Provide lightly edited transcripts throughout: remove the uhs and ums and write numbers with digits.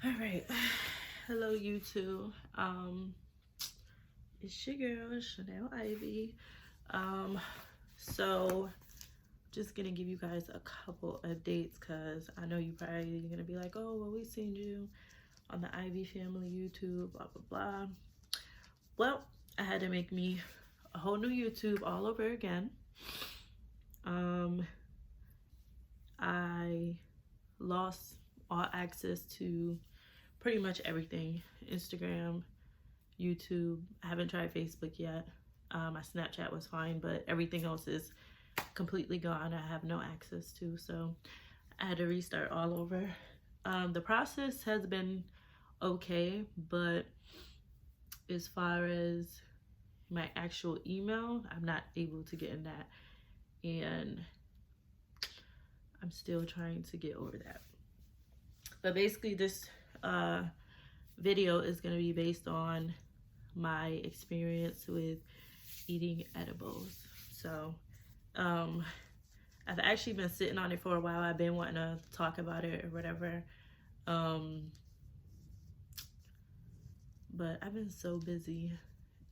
All right. Hello, YouTube. It's your girl, Chanel Ivy. Um, so just gonna give you guys a couple updates because I know you probably gonna be like, oh, well, we seen you on the Ivy family YouTube, blah blah blah. Well, I had to make me a whole new YouTube all over again. I lost all access to pretty much everything. Instagram, YouTube. I haven't tried Facebook yet. My Snapchat was fine, but everything else is completely gone. I have no access to, so I had to restart all over. The process has been okay, but as far as my actual email, I'm not able to get in that, and I'm still trying to get over that. But basically, this video is going to be based on my experience with eating edibles. So I've actually been sitting on it for a while. I've been wanting to talk about it or whatever, but I've been so busy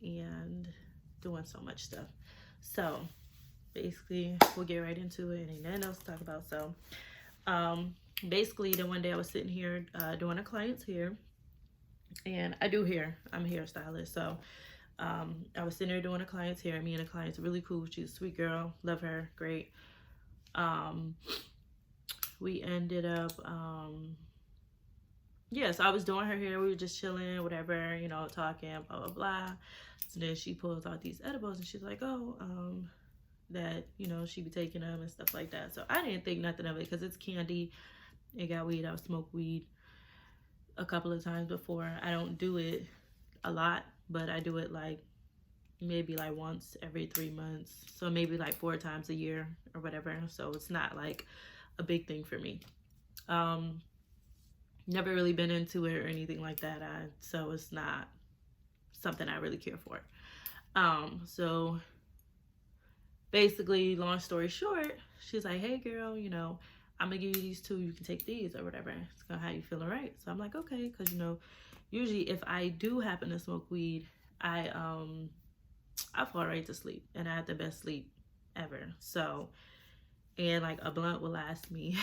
and doing so much stuff. So basically, we'll get right into it. Ain't nothing else to talk about. So basically, the one day I was sitting here doing a client's hair, and I do hair. I'm a hairstylist, so I was sitting there doing a client's hair. Me and a client's really cool. She's a sweet girl. Love her. Great. We ended up, yeah, so I was doing her hair. We were just chilling, whatever, you know, talking, blah, blah, blah. So then she pulls out these edibles and she's like, oh, that, you know, she be taking them and stuff like that. So I didn't think nothing of it because it's candy. It got weed. I've smoked weed a couple of times before. I don't do it a lot, but I do it like maybe like once every 3 months, so maybe like 4 times a year or whatever. So it's not like a big thing for me. Never really been into it or anything like that. So it's not something I really care for. So basically, long story short, she's like, hey girl, you know, I'm gonna give you these 2, you can take these or whatever. It's gonna have you feeling right. So I'm like, okay, because you know, usually if I do happen to smoke weed, I fall right to sleep, and I had the best sleep ever. So, and like a blunt will last me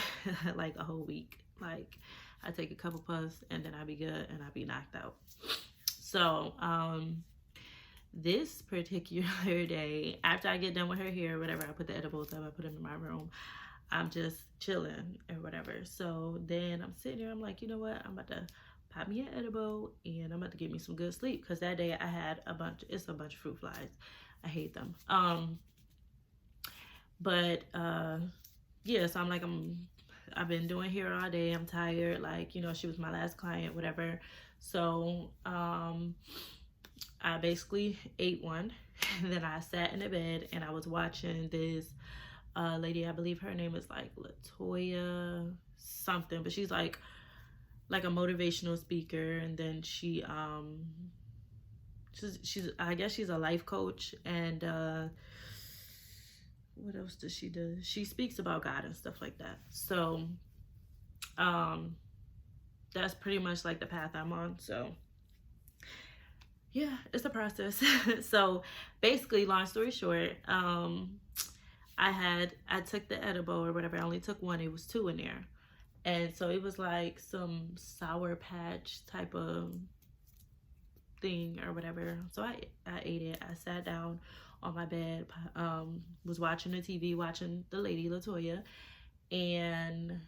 like a whole week. Like I take a couple puffs and then I'll be good and I'll be knocked out. So this particular day, after I get done with her hair, whatever, I put the edibles up, I put them in my room. I'm just chilling or whatever. So then I'm sitting there, I'm like, you know what, I'm about to pop me an edible and I'm about to get me some good sleep, because that day I had it's a bunch of fruit flies. I hate them. But yeah, so I'm like, I've been doing hair all day. I'm tired. Like, you know, she was my last client, whatever. So I basically ate one, and then I sat in the bed and I was watching this lady. I believe her name is like Latoya something, but she's like a motivational speaker, and then she's I guess she's a life coach, and what else does she do? She speaks about God and stuff like that. So that's pretty much like the path I'm on. So yeah, it's a process. So basically, long story short, I took the edible or whatever. I only took one. It was 2 in there. And so it was like some Sour Patch type of thing or whatever. So I ate it. I sat down on my bed, was watching the TV, watching the lady Latoya, and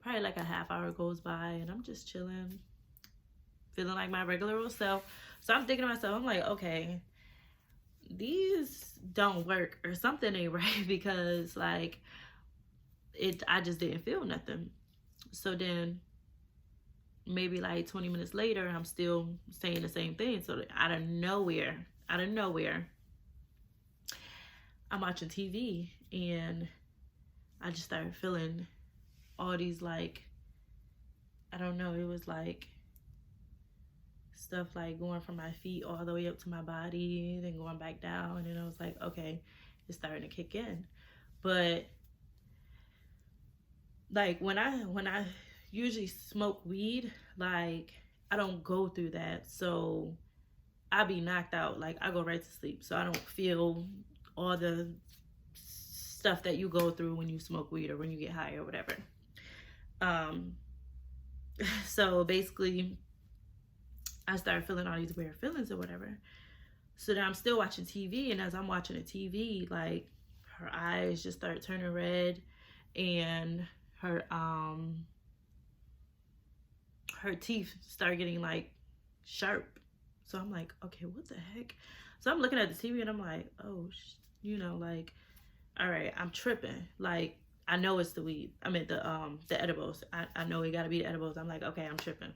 probably like a half hour goes by and I'm just chilling, feeling like my regular old self. So I'm thinking to myself, I'm like, okay, these don't work or something ain't right, because like I just didn't feel nothing. So then maybe like 20 minutes later, I'm still saying the same thing. So out of nowhere, I'm watching TV and I just started feeling all these, like, I don't know, it was like stuff like going from my feet all the way up to my body, then going back down, and I was like, okay, it's starting to kick in. But like when I usually smoke weed, like I don't go through that. So I be knocked out. Like I go right to sleep. So I don't feel all the stuff that you go through when you smoke weed or when you get high or whatever. Um, so basically, I started feeling all these weird feelings or whatever. So then I'm still watching TV, and as I'm watching the TV, like her eyes just start turning red, and her teeth start getting like sharp. So I'm like, okay, what the heck? So I'm looking at the TV and I'm like, oh, like, all right, I'm tripping. Like, I know it's the weed. I mean the edibles. I know it gotta be the edibles. I'm like, okay, I'm tripping.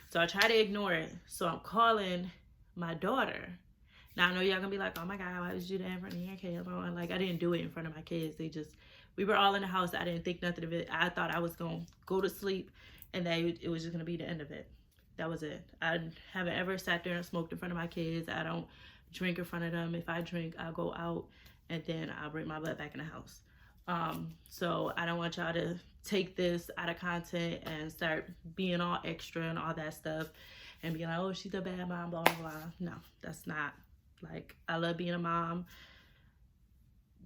So I try to ignore it. So I'm calling my daughter. Now I know y'all gonna be like, oh my God, why did you do that in front of your kids? Like, I didn't do it in front of my kids. We were all in the house. I didn't think nothing of it. I thought I was gonna go to sleep and that it was just gonna be the end of it. That was it. I haven't ever sat there and smoked in front of my kids. I don't drink in front of them. If I drink, I'll go out and then I'll bring my butt back in the house. So I don't want y'all to take this out of content and start being all extra and all that stuff and be like, oh, she's a bad mom, blah, blah, blah. No, that's not. Like, I love being a mom.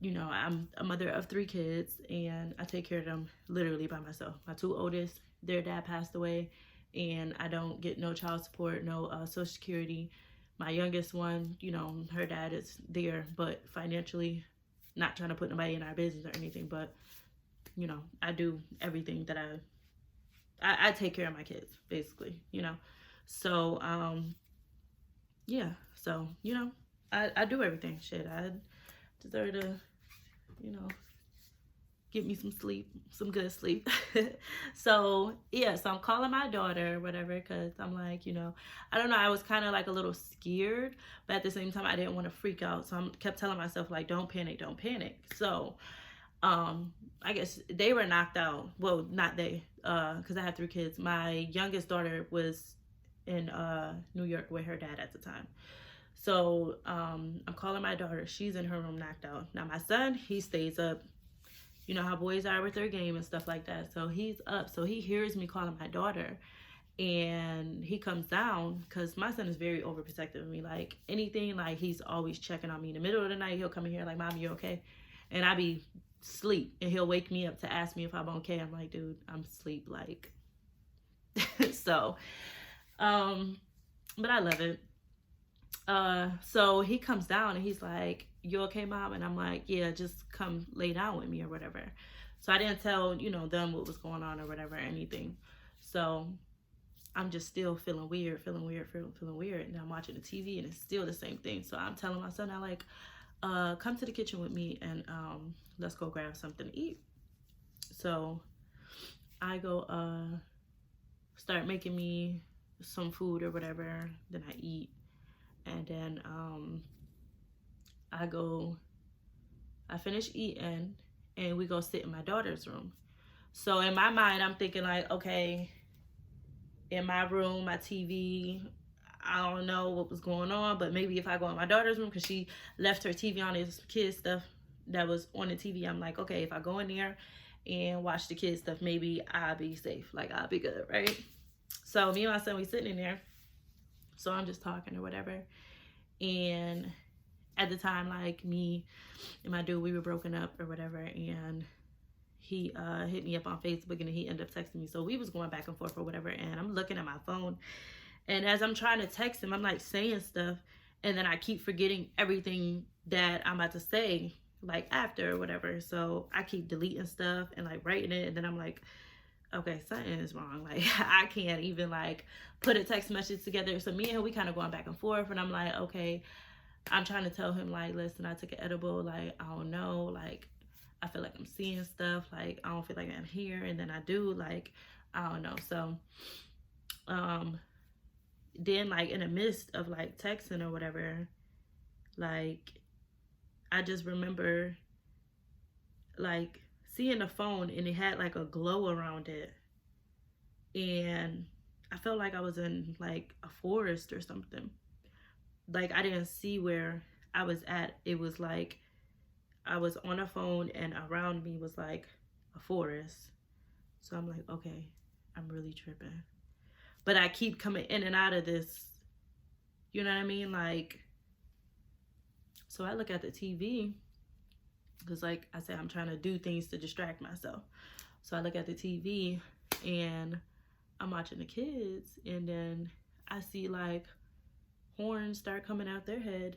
I'm a mother of 3 kids and I take care of them literally by myself. My 2 oldest, their dad passed away and I don't get no child support, no Social Security. My youngest one, her dad is there, but financially, not trying to put nobody in our business or anything, but, I do everything that I take care of my kids, basically, So, yeah, so, I do everything. Shit, I deserve to, get me some sleep, some good sleep. So yeah, so I'm calling my daughter or whatever, because I'm like, I don't know, I was kind of like a little scared, but at the same time I didn't want to freak out. So I kept telling myself like, don't panic. So I guess they were knocked out. Well, not they, because I have 3 kids. My youngest daughter was in New York with her dad at the time. So I'm calling my daughter. She's in her room knocked out. Now my son, he stays up. You know how boys are with their game and stuff like that. So he's up. So he hears me calling my daughter. And he comes down because my son is very overprotective of me. Like anything, like he's always checking on me. In the middle of the night, he'll come in here like, Mom, you okay? And I be asleep. And he'll wake me up to ask me if I'm okay. I'm like, dude, I'm asleep. Like, so, but I love it. So he comes down and he's like, you okay, Mom? And I'm like, yeah, just come lay down with me or whatever. So I didn't tell, them what was going on or whatever, anything. So I'm just still feeling weird. And I'm watching the TV and it's still the same thing. So I'm telling my son, I like, come to the kitchen with me and let's go grab something to eat. So I go start making me some food or whatever. Then I eat. And then I finish eating and we go sit in my daughter's room. So in my mind, I'm thinking like, okay, in my room, my TV, I don't know what was going on, but maybe if I go in my daughter's room, because she left her TV on, his kids stuff that was on the TV, I'm like, okay, if I go in there and watch the kids stuff, maybe I'll be safe, like I'll be good, right? So me and my son, we sitting in there. So I'm just talking or whatever. And at the time, like me and my dude, we were broken up or whatever. And he hit me up on Facebook and he ended up texting me. So we was going back and forth or whatever. And I'm looking at my phone. And as I'm trying to text him, I'm like saying stuff. And then I keep forgetting everything that I'm about to say, like after or whatever. So I keep deleting stuff and like writing it. And then I'm like, okay, something is wrong. Like, I can't even like put a text message together. So me and him, we kind of going back and forth. And I'm like, okay, I'm trying to tell him like, listen, I took an edible. Like, I don't know. Like, I feel like I'm seeing stuff. Like, I don't feel like I'm here. And then I do. Like, I don't know. So, then like in the midst of like texting or whatever, like, I just remember like seeing the phone and it had like a glow around it, and I felt like I was in like a forest or something. Like I didn't see where I was at. It was like I was on a phone and around me was like a forest. So I'm like, okay, I'm really tripping. But I keep coming in and out of this, you know what I mean? Like, so I look at the TV because, like I said, I'm trying to do things to distract myself. So I look at the TV and I'm watching the kids, and then I see like horns start coming out their head,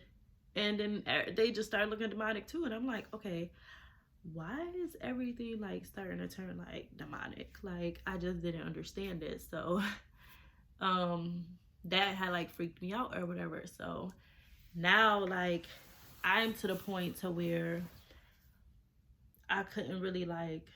and then they just start looking demonic too. And I'm like, okay, why is everything like starting to turn like demonic? Like, I just didn't understand it. So that had like freaked me out or whatever. So now like I'm to the point to where I couldn't really like,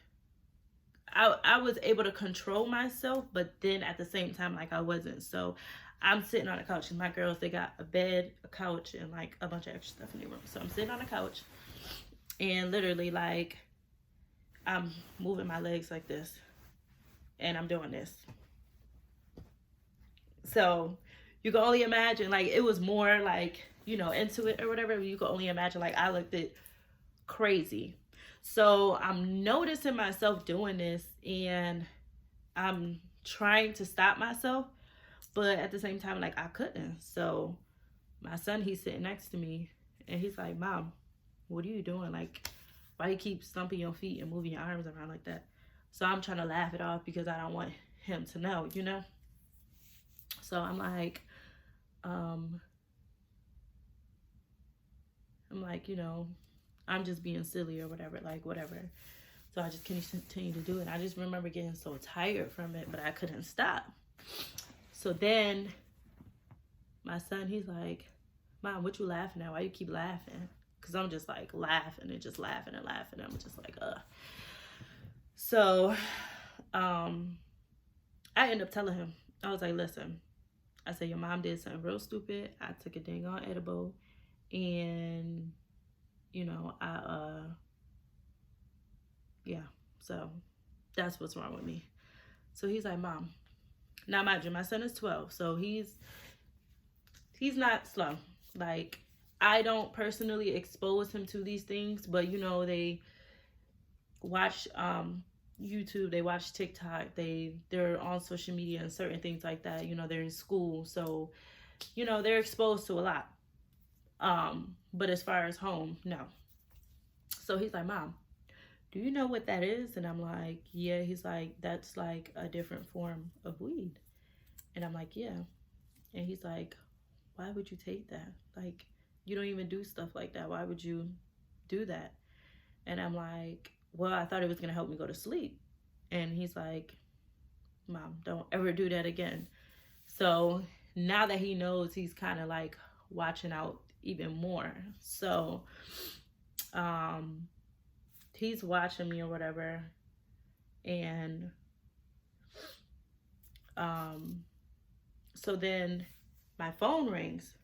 I was able to control myself, but then at the same time, like I wasn't. So I'm sitting on the couch, and my girls, they got a bed, a couch, and like a bunch of extra stuff in their room. So I'm sitting on the couch, and literally like I'm moving my legs like this, and I'm doing this. So you can only imagine, like, it was more like, you know, into it or whatever. You can only imagine, like, I looked at crazy. So I'm noticing myself doing this, and I'm trying to stop myself, but at the same time, like, I couldn't. So my son, he's sitting next to me, and he's like, Mom, what are you doing? Like, why you keep stumping your feet and moving your arms around like that? So I'm trying to laugh it off because I don't want him to know, you know? So I'm like, you know, I'm just being silly or whatever, like, whatever. So I just continue to do it. I just remember getting so tired from it, but I couldn't stop. So then my son, he's like, Mom, what you laughing at? Why you keep laughing? Because I'm just like laughing and just laughing and laughing. I'm just like, ugh. So I end up telling him, I was like, listen, I said, your mom did something real stupid. I took a dang on edible, and you know, yeah, so that's what's wrong with me. So he's like, Mom, now mind you, my son is 12, so he's not slow. Like, I don't personally expose him to these things, but you know, they watch YouTube, they watch TikTok, they're on social media and certain things like that. You know, they're in school, so you know, they're exposed to a lot. But as far as home, no. So he's like, Mom, do you know what that is? And I'm like, yeah. He's like, that's like a different form of weed. And I'm like, yeah. And he's like, why would you take that? Like, you don't even do stuff like that. Why would you do that? And I'm like, well, I thought it was going to help me go to sleep. And he's like, Mom, don't ever do that again. So now that he knows, he's kind of like watching out even more. So he's watching me or whatever, and so then my phone rings,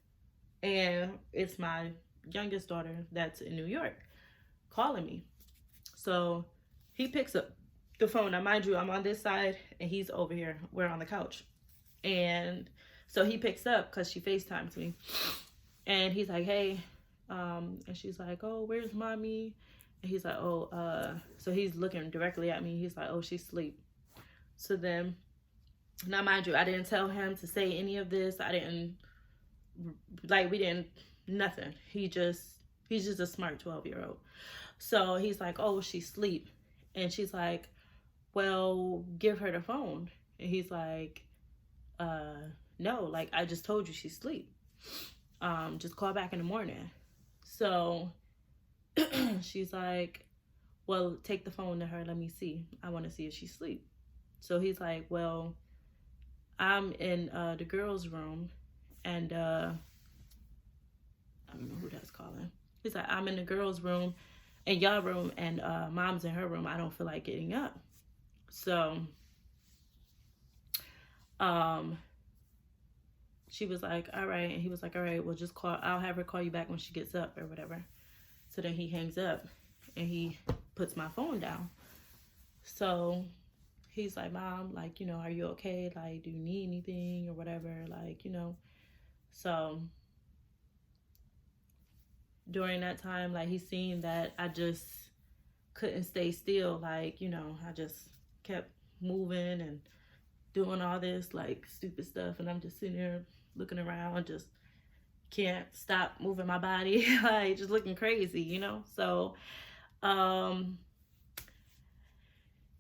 and it's my youngest daughter that's in New York calling me. So he picks up the phone. Now mind you, I'm on this side and he's over here. We're on the couch. And so he picks up because she FaceTimes me, and he's like, hey, and she's like, oh, where's mommy? And he's like, oh, so he's looking directly at me. He's like, oh, she's asleep. So then, now mind you, I didn't tell him to say any of this. I didn't, like, we didn't, nothing. He's just a smart 12-year-old. So he's like, oh, she's asleep. And she's like, well, give her the phone. And he's like, no, like, I just told you she's asleep. Just call back in the morning. So she's like, well, take the phone to her. Let me see. I want to see if she's asleep. So he's like, well, I'm in the girls' room, and I don't know who that's calling. He's like, I'm in the girls' room and y'all room, and mom's in her room. I don't feel like getting up. So she was like, all right. And he was like, all right, well, just call. I'll have her call you back when she gets up or whatever. So then he hangs up and he puts my phone down. So he's like, Mom, like, you know, are you okay? Like, do you need anything or whatever? Like, you know. So during that time, like, he's seen that I just couldn't stay still. Like, you know, I just kept moving and doing all this like stupid stuff, and I'm just sitting there looking around, just can't stop moving my body, like just looking crazy, you know? So um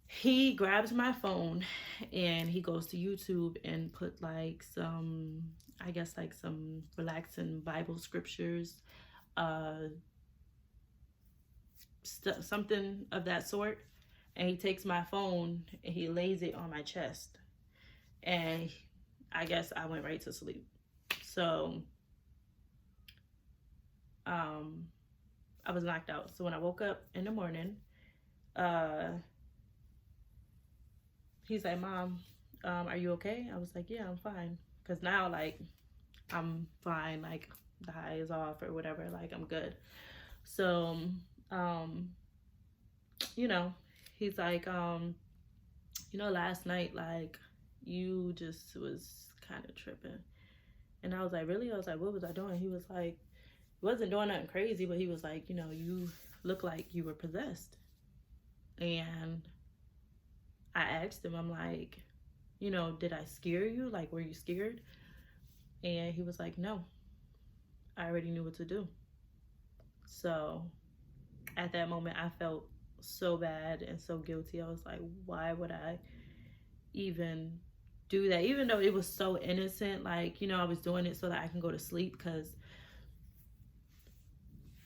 he grabs my phone and he goes to YouTube and put like some, I guess like some relaxing Bible scriptures, uh something of that sort. And he takes my phone and he lays it on my chest. And I guess I went right to sleep. So I was knocked out. So when I woke up in the morning, uh he's like, Mom, are you okay? I was like, yeah, I'm fine. Because now, like, I'm fine. Like, the high is off or whatever. Like, I'm good. So, um, you know, he's like, last night, like, you just was kind of tripping. And I was like, really? I was like, what was I doing? He was like, wasn't doing nothing crazy, but he was like, you look like you were possessed. And I asked him, I'm like, did I scare you? Like, were you scared? And he was like, no, I already knew what to do. So at that moment, I felt so bad and so guilty. I was like, why would I even do that? Even though it was so innocent, like, I was doing it so that I can go to sleep, because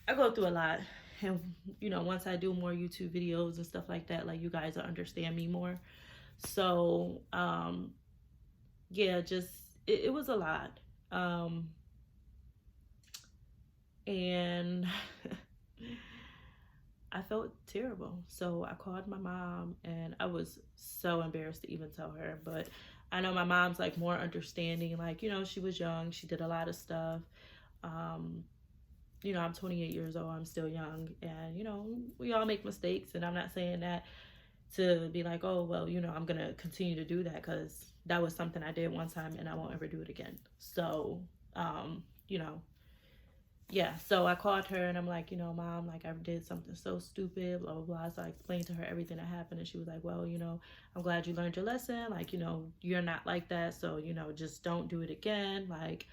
I go through a lot. And, once I do more YouTube videos and stuff like that, like, you guys will understand me more. So, yeah, just, it was a lot. And I felt terrible. So I called my mom, and I was so embarrassed to even tell her. But I know my mom's like more understanding. Like, she was young. She did a lot of stuff. I'm 28 years old. I'm still young. And, we all make mistakes. And I'm not saying that to be like, oh, well, I'm going to continue to do that, because that was something I did one time and I won't ever do it again. So, yeah, so I called her and I'm like, Mom, like, I did something so stupid, blah, blah, blah. So I explained to her everything that happened, and she was like, well, I'm glad you learned your lesson. Like, you're not like that. So, just don't do it again. Like,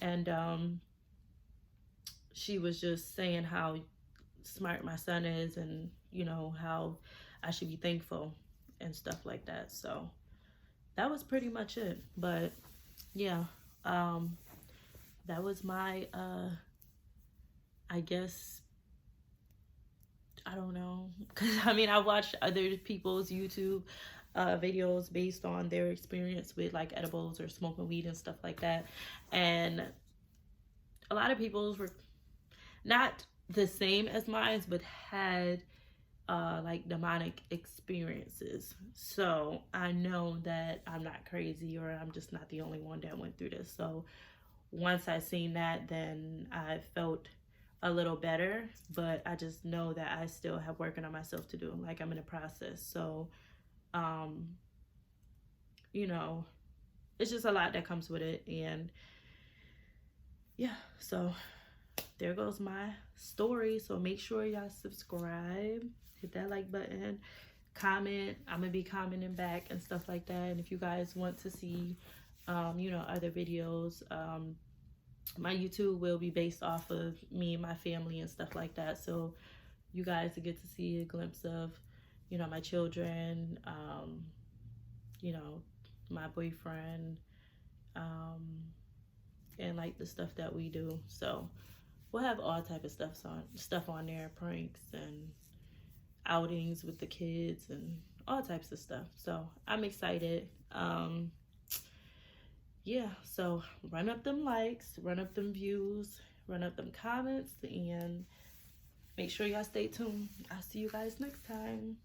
and she was just saying how smart my son is, and, how I should be thankful and stuff like that. So that was pretty much it. But yeah, that was my I guess, I don't know, because I watched other people's YouTube videos based on their experience with like edibles or smoking weed and stuff like that, and a lot of people's were not the same as mine, but had like demonic experiences. So I know that I'm not crazy, or I'm just not the only one that went through this. So once I seen that, then I felt a little better, but I just know that I still have working on myself to do. Like, I'm in a process. So, it's just a lot that comes with it. And yeah, so there goes my story. So make sure y'all subscribe, hit that like button, comment. I'm gonna be commenting back and stuff like that. And if you guys want to see other videos, my YouTube will be based off of me and my family and stuff like that. So you guys will get to see a glimpse of my children, my boyfriend, and like the stuff that we do. So we'll have all type of stuff on there, pranks and outings with the kids and all types of stuff. So I'm excited. Yeah, so run up them likes, run up them views, run up them comments, and make sure y'all stay tuned. I'll see you guys next time.